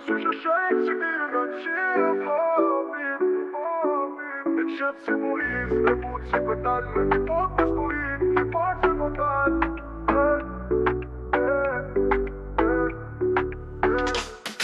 me sy shajt si mirë nga qilë E qëtë si muris, e putë si pëtal Me një pot me spurin, një parë që më talë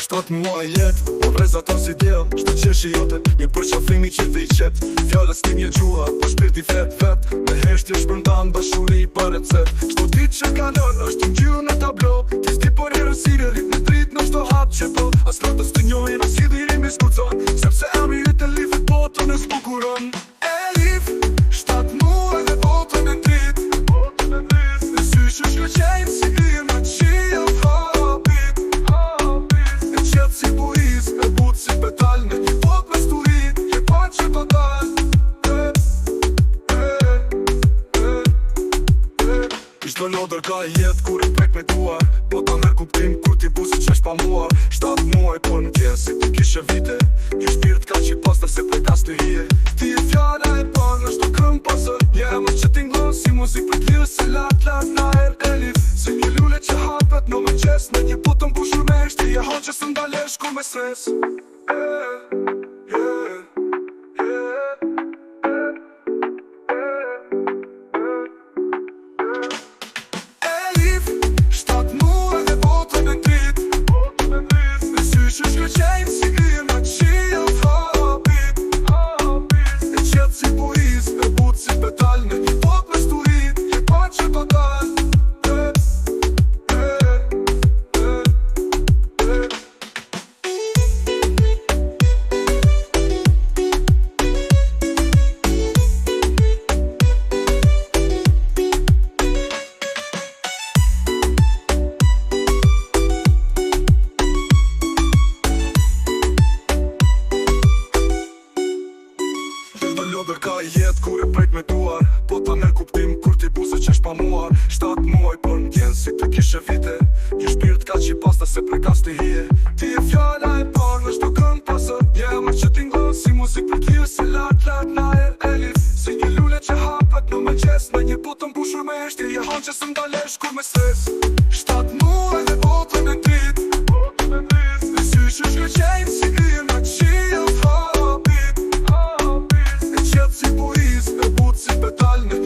Shtatë muaj jetë, po vreza ta si djel Shtë qeshi jote, një përqafimi që t'i qep Fjallës ti një gjua, po shpirti vet Me heshtje shpërndan, bashuri pa recept Shto dit që kalon, është në gjyë në tablo Ti s'ti por herësire, rrit në drit në shto hap që po As ratës të njojnë, as i dhirimi s'kucon Sepse ami jytë e lifit botën e s'bukuron Elif, shtatë muaj dhe botën e drit Në syshë shkëqenjë si irë në qilë Si buis, e but si petal Me një pot me sturit, një parë që të dal Ishtë lodër ka jetë kur i prek me duar Po ta merë kuptim kur ti busi qesh pa mua 7 muaj por në tjenë si ti kishe vite Një shpirt ka që pasta se prekas të hije Ti e fjalla e pan, është të këm pasër Një emër që t'inglon si muzik për t'lirë Si lat na elif Si një lule që hapet në më qes Në një potën bushur me eshti E hoqë që së ndalesh ku me stres Elif, 7 muaj dhe botën e drit Me syshë shkëqenjë si irë në qilë hapit E qetë si buis, e but si petal Në një pot me sturit, një parë që të dal Lodër ka jetë kur e prejt me duar Po ta merë kuptim kur ti buse qesh pa muar 7 muaj për në tjenë si të kishe vite Një shpirt ka që pasta se prekas të hije Ti e fjalla e par në shto kënd pasër Një emër që t'inglon si muzik për t'lirë Si lat na elif Si një lule që hapet në më qes Me një potën bushur me eshti E hoqë që së ndalesh kur me stres 7 muaj dhe botën e drit Me syshë shkëqenjë si irë në qilë hapit Si buis, e but si petal në